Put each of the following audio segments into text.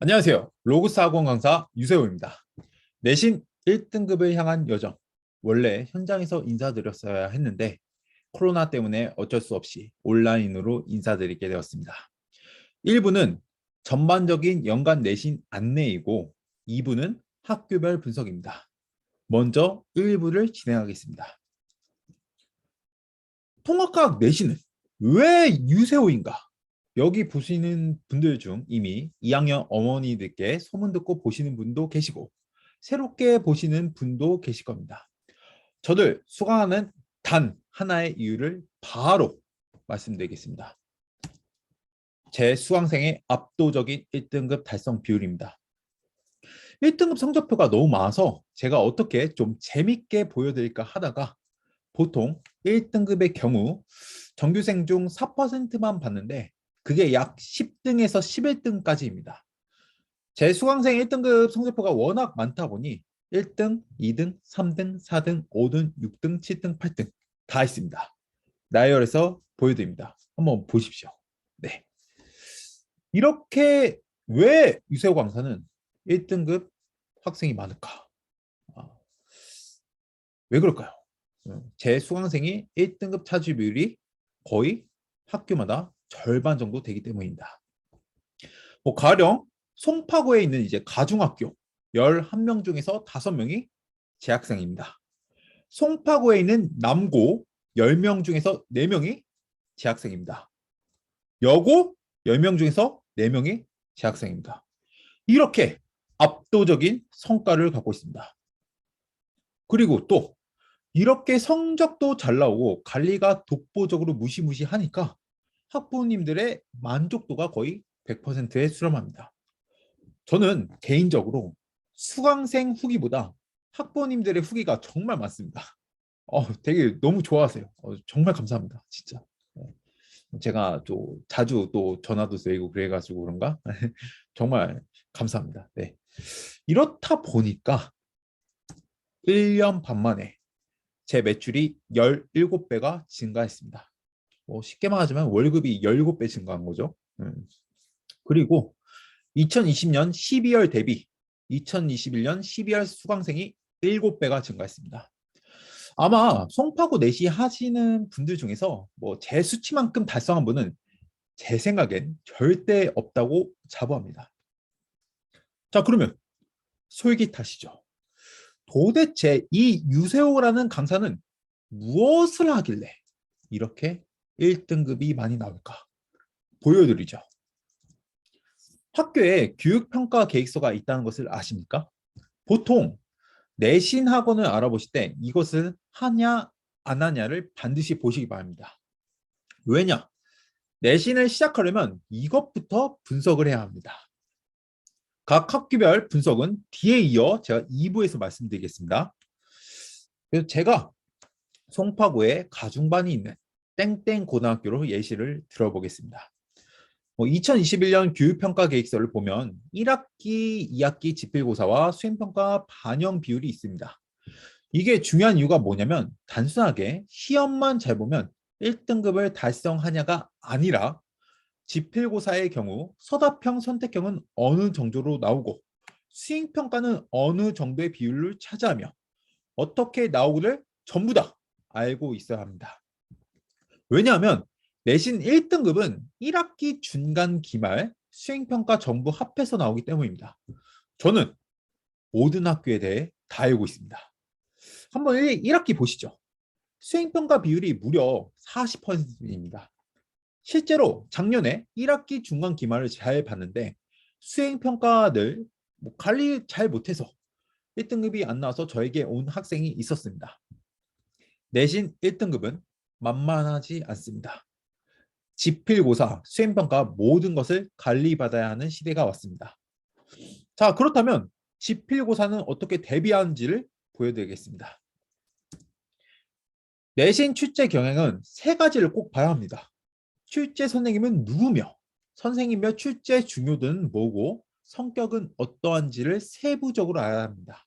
안녕하세요. 로고스 학원 강사 유세호입니다. 내신 1등급을 향한 여정. 원래 현장에서 인사드렸어야 했는데 코로나 때문에 어쩔 수 없이 온라인으로 인사드리게 되었습니다. 1부는 전반적인 연간 내신 안내이고 2부는 학교별 분석입니다. 먼저 1부를 진행하겠습니다. 통합과학 내신은 왜 유세호인가? 여기 보시는 분들 중 이미 2학년 어머니들께 소문 듣고 보시는 분도 계시고 새롭게 보시는 분도 계실 겁니다. 저를 수강하는 단 하나의 이유를 바로 말씀드리겠습니다. 제 수강생의 압도적인 1등급 달성 비율입니다. 1등급 성적표가 너무 많아서 제가 어떻게 좀 재밌게 보여드릴까 하다가 보통 1등급의 경우 정규생 중 4%만 받는데 그게 약 10등에서 11등까지입니다. 제 수강생 1등급 성적표가 워낙 많다 보니 1등, 2등, 3등, 4등, 5등, 6등, 7등, 8등 다 있습니다. 나열해서 보여드립니다. 한번 보십시오. 네. 이렇게 왜 유세호 강사는 1등급 학생이 많을까? 아, 왜 그럴까요? 제 수강생이 1등급 차지 비율이 거의 학교마다 절반 정도 되기 때문입니다. 가령 송파구에 있는 이제 가중학교 11명 중에서 5명이 재학생입니다. 송파구에 있는 남고 10명 중에서 4명이 재학생입니다. 여고 10명 중에서 4명이 재학생입니다. 이렇게 압도적인 성과를 갖고 있습니다. 그리고 또 이렇게 성적도 잘 나오고 관리가 독보적으로 무시무시하니까 학부모님들의 만족도가 거의 100%에 수렴합니다. 저는 개인적으로 수강생 후기보다 학부모님들의 후기가 정말 많습니다. 되게 너무 좋아하세요. 정말 감사합니다. 진짜. 제가 또 자주 또 전화도 드리고 그래가지고 그런가? 정말 감사합니다. 네. 이렇다 보니까 1년 반 만에 제 매출이 17배가 증가했습니다. 쉽게 말하자면 월급이 17배 증가한 거죠. 그리고 2020년 12월 대비 2021년 12월 수강생이 7배가 증가했습니다. 아마 송파구 내시 하시는 분들 중에서 제 수치만큼 달성한 분은 제 생각엔 절대 없다고 자부합니다. 자, 그러면 솔깃하시죠? 도대체 이 유세호라는 강사는 무엇을 하길래 이렇게 1등급이 많이 나올까? 보여드리죠. 학교에 교육평가 계획서가 있다는 것을 아십니까? 보통 내신 학원을 알아보실 때 이것을 하냐 안 하냐를 반드시 보시기 바랍니다. 왜냐? 내신을 시작하려면 이것부터 분석을 해야 합니다. 각 학교별 분석은 뒤에 이어 제가 2부에서 말씀드리겠습니다. 그래서 제가 송파구에 가중반이 있는 땡땡 고등학교로 예시를 들어보겠습니다. 2021년 교육평가 계획서를 보면 1학기, 2학기 지필고사와 수행평가 반영 비율이 있습니다. 이게 중요한 이유가 뭐냐면 단순하게 시험만 잘 보면 1등급을 달성하냐가 아니라 지필고사의 경우 서답형, 선택형은 어느 정도로 나오고 수행평가는 어느 정도의 비율을 차지하며 어떻게 나오기를 전부 다 알고 있어야 합니다. 왜냐하면 내신 1등급은 1학기 중간 기말 수행평가 전부 합해서 나오기 때문입니다. 저는 모든 학교에 대해 다 알고 있습니다. 한번 1학기 보시죠. 수행평가 비율이 무려 40%입니다. 실제로 작년에 1학기 중간 기말을 잘 봤는데 수행평가를 관리 잘 못해서 1등급이 안 나와서 저에게 온 학생이 있었습니다. 내신 1등급은 만만하지 않습니다. 지필고사, 수행평가 모든 것을 관리받아야 하는 시대가 왔습니다. 자, 그렇다면 지필고사는 어떻게 대비하는지를 보여드리겠습니다. 내신 출제 경향은 3가지를 꼭 봐야 합니다. 출제 선생님은 누구며, 선생님별 출제 중요도는 뭐고, 성격은 어떠한지를 세부적으로 알아야 합니다.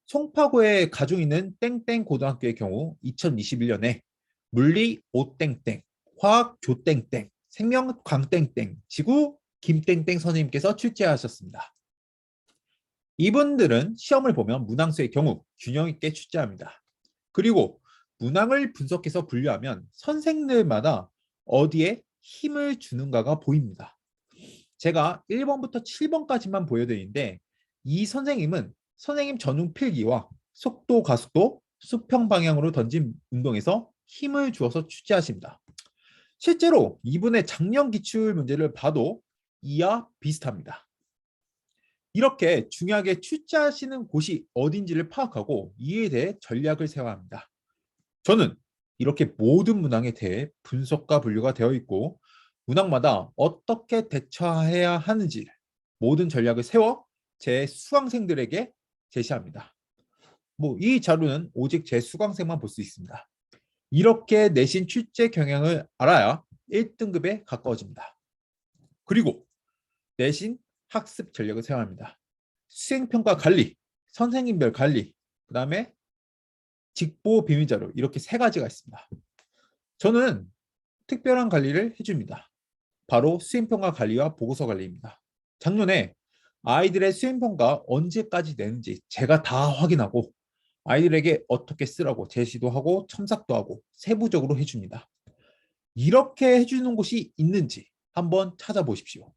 송파구에 가중 있는 땡땡 고등학교의 경우 2021년에 물리 5땡땡, 화학 조땡땡, 생명 광땡땡, 지구 김땡땡 선생님께서 출제하셨습니다. 이분들은 시험을 보면 문항수의 경우 균형 있게 출제합니다. 그리고 문항을 분석해서 분류하면 선생들마다 어디에 힘을 주는가가 보입니다. 제가 1번부터 7번까지만 보여드리는데 이 선생님은 선생님 전용 필기와 속도, 가속도, 수평 방향으로 던진 운동에서 힘을 주어서 출제하십니다. 실제로 이분의 작년 기출 문제를 봐도 이와 비슷합니다. 이렇게 중요하게 출제하시는 곳이 어딘지를 파악하고 이에 대해 전략을 세워야 합니다. 저는 이렇게 모든 문항에 대해 분석과 분류가 되어 있고 문항마다 어떻게 대처해야 하는지 모든 전략을 세워 제 수강생들에게 제시합니다. 이 자료는 오직 제 수강생만 볼 수 있습니다. 이렇게 내신 출제 경향을 알아야 1등급에 가까워집니다. 그리고 내신 학습 전략을 세워야 합니다. 수행평가 관리, 선생님별 관리, 그 다음에 직보 비밀자료 이렇게 세 가지가 있습니다. 저는 특별한 관리를 해줍니다. 바로 수행평가 관리와 보고서 관리입니다. 작년에 아이들의 수행평가 언제까지 내는지 제가 다 확인하고 아이들에게 어떻게 쓰라고 제시도 하고 첨삭도 하고 세부적으로 해줍니다. 이렇게 해주는 곳이 있는지 한번 찾아보십시오.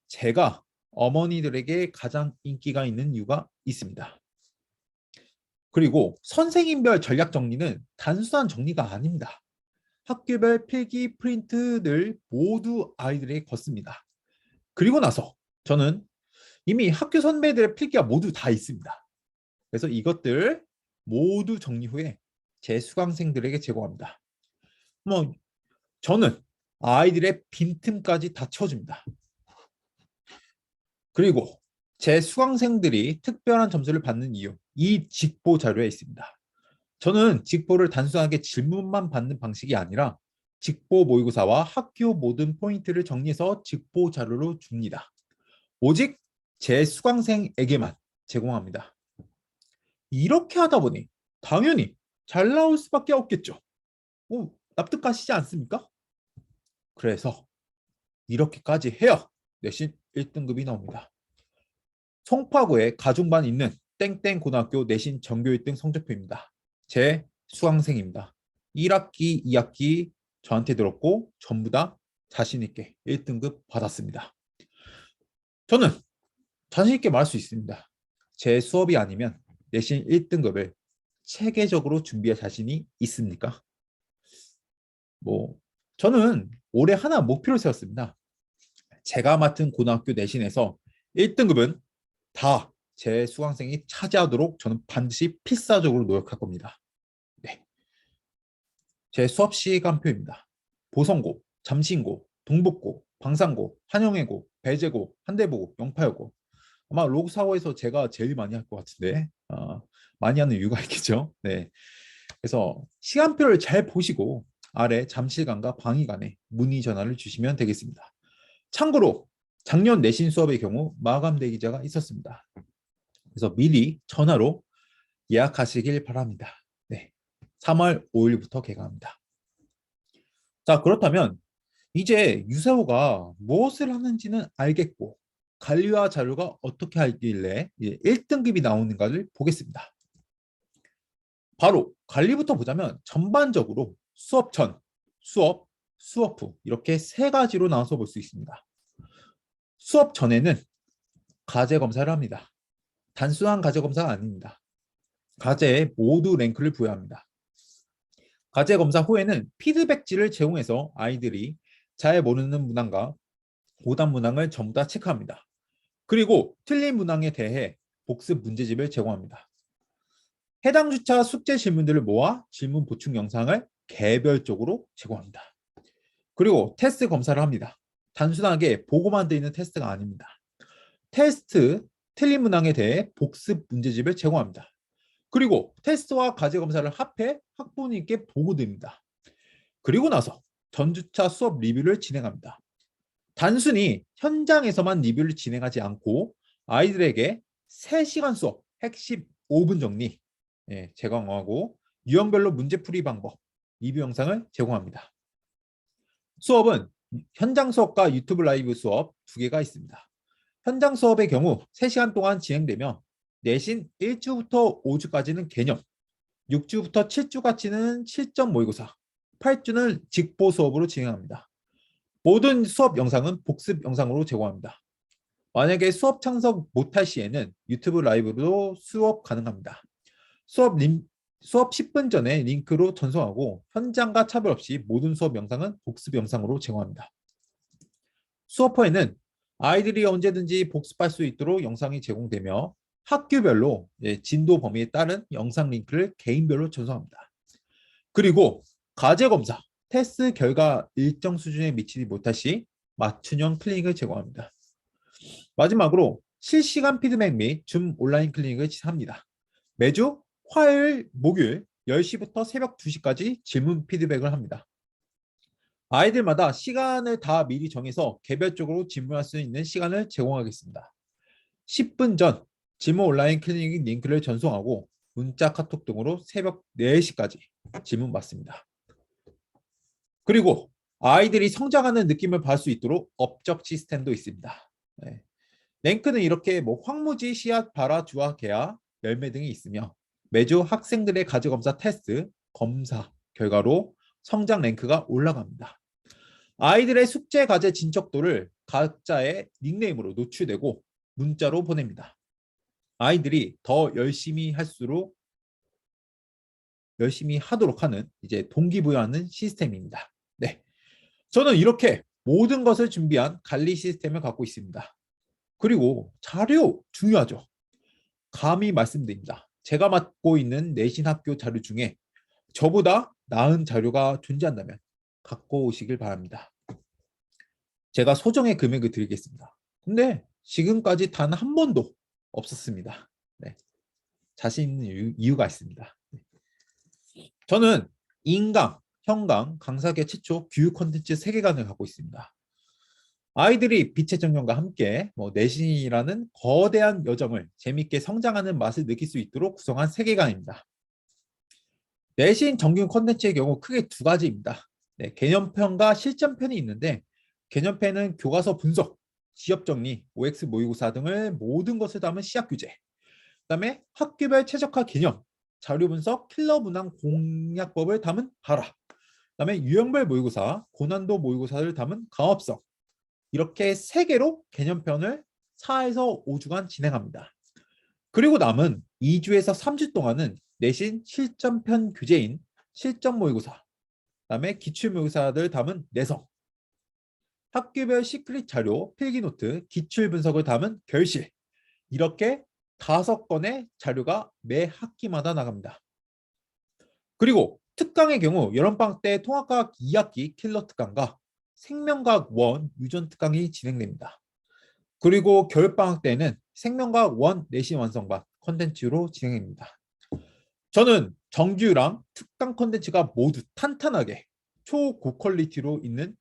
제가 어머니들에게 가장 인기가 있는 이유가 있습니다. 그리고 선생님별 전략 정리는 단순한 정리가 아닙니다. 학교별 필기 프린트들 모두 아이들에게 걷습니다. 그리고 나서 저는 이미 학교 선배들의 필기가 모두 다 있습니다. 그래서 이것들 모두 정리 후에 제 수강생들에게 제공합니다. 저는 아이들의 빈틈까지 다 채워줍니다. 그리고 제 수강생들이 특별한 점수를 받는 이유, 이 직보 자료에 있습니다. 저는 직보를 단순하게 질문만 받는 방식이 아니라 직보 모의고사와 학교 모든 포인트를 정리해서 직보 자료로 줍니다. 오직 제 수강생에게만 제공합니다. 이렇게 하다 보니 당연히 잘 나올 수밖에 없겠죠. 납득하시지 않습니까? 그래서 이렇게까지 해야 내신 1등급이 나옵니다. 송파구에 가중반 있는 땡땡 고등학교 내신 전교 1등 성적표입니다. 제 수강생입니다. 1학기, 2학기 저한테 들었고 전부 다 자신 있게 1등급 받았습니다. 저는 자신 있게 말할 수 있습니다. 제 수업이 아니면 내신 1등급을 체계적으로 준비할 자신이 있습니까? 저는 올해 하나 목표를 세웠습니다. 제가 맡은 고등학교 내신에서 1등급은 다 제 수강생이 차지하도록 저는 반드시 필사적으로 노력할 겁니다. 네. 제 수업 시간표입니다. 보성고, 잠신고, 동북고, 방산고, 한영예고, 배재고, 한대보고, 영파여고. 아마 로그사고에서 제가 제일 많이 할 것 같은데 많이 하는 이유가 있겠죠. 네. 그래서 시간표를 잘 보시고 아래 잠실관과 방위관에 문의 전화를 주시면 되겠습니다. 참고로 작년 내신 수업의 경우 마감 대기자가 있었습니다. 그래서 미리 전화로 예약하시길 바랍니다. 네. 3월 5일부터 개강합니다. 자, 그렇다면 이제 유세호가 무엇을 하는지는 알겠고 관리와 자료가 어떻게 하길래 1등급이 나오는가를 보겠습니다. 바로 관리부터 보자면 전반적으로 수업 전, 수업, 수업 후 이렇게 세 가지로 나눠서 볼 수 있습니다. 수업 전에는 과제 검사를 합니다. 단순한 과제 검사가 아닙니다. 과제에 모두 랭크를 부여합니다. 과제 검사 후에는 피드백지를 제공해서 아이들이 잘 모르는 문항과 오답 문항을 전부 다 체크합니다. 그리고 틀린 문항에 대해 복습 문제집을 제공합니다. 해당 주차 숙제 질문들을 모아 질문 보충 영상을 개별적으로 제공합니다. 그리고 테스트 검사를 합니다. 단순하게 보고만 되어 있는 테스트가 아닙니다. 테스트, 틀린 문항에 대해 복습 문제집을 제공합니다. 그리고 테스트와 과제 검사를 합해 학부모님께 보고드립니다. 그리고 나서 전주차 수업 리뷰를 진행합니다. 단순히 현장에서만 리뷰를 진행하지 않고 아이들에게 3시간 수업 핵심 5분 정리 제공하고 유형별로 문제풀이 방법, 리뷰 영상을 제공합니다. 수업은 현장 수업과 유튜브 라이브 수업 두 개가 있습니다. 현장 수업의 경우 3시간 동안 진행되며 내신 1주부터 5주까지는 개념, 6주부터 7주까지는 실전 모의고사, 8주는 직보 수업으로 진행합니다. 모든 수업 영상은 복습 영상으로 제공합니다. 만약에 수업 참석 못할 시에는 유튜브 라이브로 수업 가능합니다. 수업 10분 전에 링크로 전송하고 현장과 차별 없이 모든 수업 영상은 복습 영상으로 제공합니다. 수업허에는 아이들이 언제든지 복습할 수 있도록 영상이 제공되며 학교별로 진도 범위에 따른 영상 링크를 개인별로 전송합니다. 그리고 과제검사, 테스트 결과 일정 수준에 미치지 못할 시 맞춤형 클리닉을 제공합니다. 마지막으로 실시간 피드백 및 줌 온라인 클리닉을 합니다. 매주 화요일, 목요일 10시부터 새벽 2시까지 질문 피드백을 합니다. 아이들마다 시간을 다 미리 정해서 개별적으로 질문할 수 있는 시간을 제공하겠습니다. 10분 전 질문 온라인 클리닉 링크를 전송하고 문자, 카톡 등으로 새벽 4시까지 질문 받습니다. 그리고 아이들이 성장하는 느낌을 받을 수 있도록 업적 시스템도 있습니다. 네. 랭크는 이렇게 황무지, 씨앗, 발화, 주화, 개화, 열매 등이 있으며 매주 학생들의 가지검사 테스트, 검사 결과로 성장 랭크가 올라갑니다. 아이들의 숙제 과제 진척도를 각자의 닉네임으로 노출되고 문자로 보냅니다. 아이들이 더 열심히 할수록 열심히 하도록 하는 동기부여하는 시스템입니다. 네, 저는 이렇게 모든 것을 준비한 관리 시스템을 갖고 있습니다. 그리고 자료 중요하죠. 감히 말씀드립니다. 제가 맡고 있는 내신 학교 자료 중에 저보다 나은 자료가 존재한다면 갖고 오시길 바랍니다. 제가 소정의 금액을 드리겠습니다. 근데 지금까지 단 한 번도 없었습니다. 네. 자신 있는 이유가 있습니다. 저는 인강, 형강, 강사계 최초 교육 콘텐츠 세계관을 갖고 있습니다. 아이들이 빛의 정령과 함께 내신이라는 거대한 여정을 재밌게 성장하는 맛을 느낄 수 있도록 구성한 세계관입니다. 내신 정규 콘텐츠의 경우 크게 두 가지입니다. 네, 개념편과 실전편이 있는데 개념편은 교과서 분석, 지엽 정리, OX 모의고사 등을 모든 것을 담은 시약 교재, 그다음에 학교별 최적화 개념, 자료 분석, 킬러 문항 공략법을 담은 발화, 그다음에 유형별 모의고사, 고난도 모의고사를 담은 강업성, 이렇게 3개로 개념편을 4에서 5주간 진행합니다. 그리고 남은 2주에서 3주 동안은 내신 실전편 교재인 실전 모의고사, 그다음에 기출 모의고사를 담은 내성, 학교별 시크릿 자료, 필기노트, 기출 분석을 담은 결실, 이렇게 5건의 자료가 매 학기마다 나갑니다. 그리고 특강의 경우 여름방학 때 통합과학 2학기 킬러 특강과 생명과학 1 유전 특강이 진행됩니다. 그리고 겨울방학 때는 생명과학 1 내신 완성반 컨텐츠로 진행됩니다. 저는 정규랑 특강 컨텐츠가 모두 탄탄하게 초고퀄리티로 있는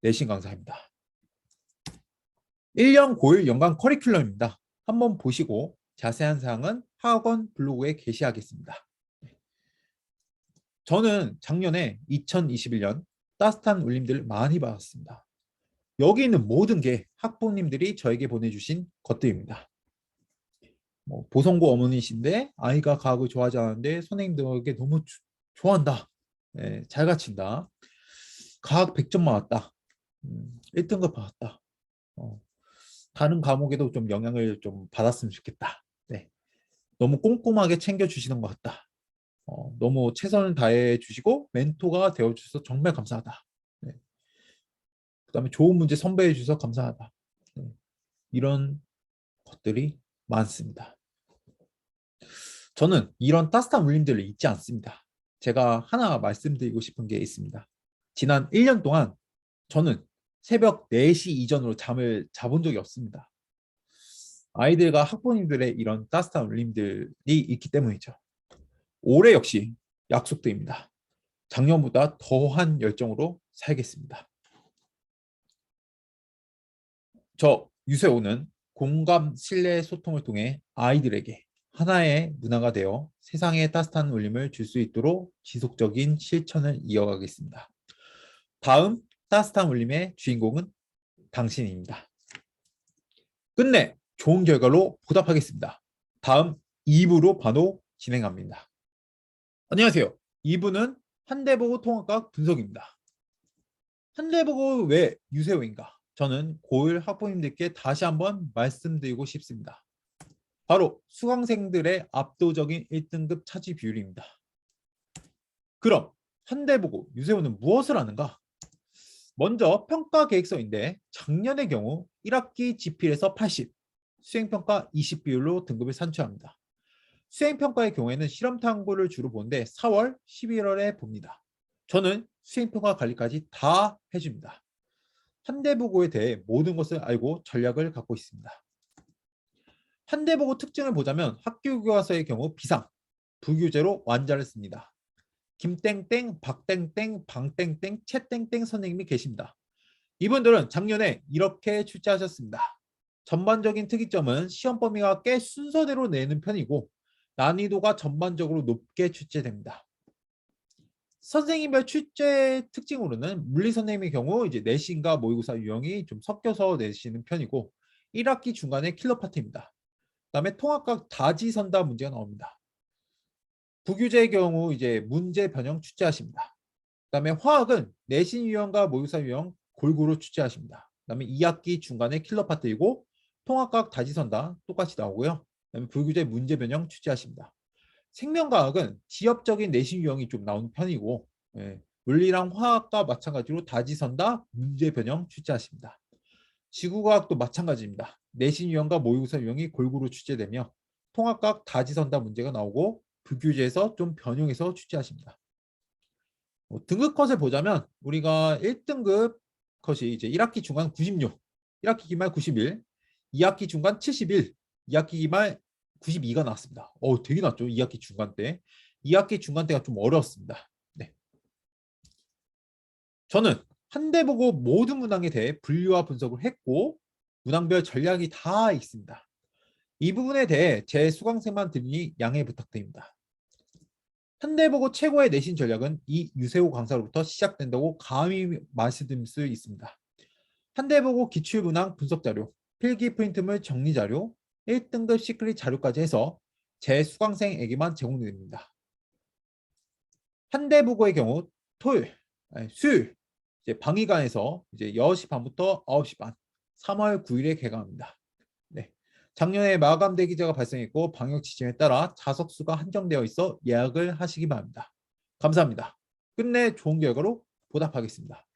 내신 강사입니다. 1년 고일 연간 커리큘럼입니다. 한번 보시고 자세한 사항은 학원 블로그에 게시하겠습니다. 저는 작년에 2021년 따뜻한 울림들을 많이 받았습니다. 여기 있는 모든 게 학부모님들이 저에게 보내주신 것들입니다. 보성고 어머니신데 아이가 과학을 좋아하지 않는데 선생님들에게 너무 좋아한다. 네, 잘 가르친다. 과학 100점 맞았다. 1등급 받았다. 다른 과목에도 좀 영향을 좀 받았으면 좋겠다. 네. 너무 꼼꼼하게 챙겨주시는 것 같다. 너무 최선을 다해 주시고 멘토가 되어 주셔서 정말 감사하다. 네. 그다음에 좋은 문제 선배해 주셔서 감사하다. 네. 이런 것들이 많습니다. 저는 이런 따뜻한 울림들을 잊지 않습니다. 제가 하나 말씀드리고 싶은 게 있습니다. 지난 1년 동안 저는 새벽 4시 이전으로 잠을 자본 적이 없습니다. 아이들과 학부모님들의 이런 따뜻한 울림들이 있기 때문이죠. 올해 역시 약속드립니다. 작년보다 더한 열정으로 살겠습니다. 저 유세호는 공감, 신뢰, 소통을 통해 아이들에게 하나의 문화가 되어 세상에 따뜻한 울림을 줄 수 있도록 지속적인 실천을 이어가겠습니다. 다음 따뜻한 울림의 주인공은 당신입니다. 끝내 좋은 결과로 보답하겠습니다. 다음 2부로 바로 진행합니다. 안녕하세요. 2부는 한대보고 통합각 분석입니다. 한대보고 왜 유세호인가? 저는 고1 학부모님들께 다시 한번 말씀드리고 싶습니다. 바로 수강생들의 압도적인 1등급 차지 비율입니다. 그럼 한대보고 유세호는 무엇을 하는가? 먼저 평가 계획서인데 작년의 경우 1학기 지필에서 80, 수행평가 20 비율로 등급을 산출합니다. 수행평가의 경우에는 실험탐구를 주로 보는데 4월, 11월에 봅니다. 저는 수행평가 관리까지 다 해줍니다. 한대보고에 대해 모든 것을 알고 전략을 갖고 있습니다. 한대보고 특징을 보자면 학교 교과서의 경우 비상, 부교재로 완자를 씁니다. 김땡땡, 박땡땡, 방땡땡, 채땡땡 선생님이 계십니다. 이분들은 작년에 이렇게 출제하셨습니다. 전반적인 특이점은 시험 범위가 꽤 순서대로 내는 편이고 난이도가 전반적으로 높게 출제됩니다. 선생님별 출제 특징으로는 물리 선생님의 경우 이제 내신과 모의고사 유형이 좀 섞여서 내시는 편이고 1학기 중간에 킬러 파트입니다. 그다음에 통합각 다지선다 문제가 나옵니다. 부교재의 경우 이제 문제 변형 출제하십니다. 그다음에 화학은 내신 유형과 모의고사 유형 골고루 출제하십니다. 그다음에 2학기 중간에 킬러 파트이고 통합각 다지선다 똑같이 나오고요. 그다음에 부교재 문제 변형 출제하십니다. 생명과학은 지엽적인 내신 유형이 좀 나오는 편이고 물리랑 화학과 마찬가지로 다지선다 문제 변형 출제하십니다. 지구과학도 마찬가지입니다. 내신 유형과 모의고사 유형이 골고루 출제되며 통합각 다지선다 문제가 나오고 부교재에서 좀 변형해서 출제하십니다. 등급 컷을 보자면 우리가 1등급 컷이 이제 1학기 중간 96, 1학기 기말 91, 2학기 중간 71, 2학기 기말 92가 나왔습니다. 되게 낮죠. 2학기 중간 때. 2학기 중간 때가 좀 어려웠습니다. 네. 저는 한대보고 모든 문항에 대해 분류와 분석을 했고 문항별 전략이 다 있습니다. 이 부분에 대해 제 수강생만 들으니 양해 부탁드립니다. 한대보고 최고의 내신 전략은 이 유세호 강사로부터 시작된다고 감히 말씀드릴 수 있습니다. 한대보고 기출문항 분석자료, 필기 프린트물 정리자료, 1등급 시크릿 자료까지 해서 제 수강생에게만 제공됩니다. 한대보고의 경우 수요일 이제 방위관에서 이제 6시 반부터 9시 반, 3월 9일에 개강합니다. 네. 작년에 마감 대기자가 발생했고 방역 지침에 따라 좌석수가 한정되어 있어 예약을 하시기 바랍니다. 감사합니다. 끝내 좋은 결과로 보답하겠습니다.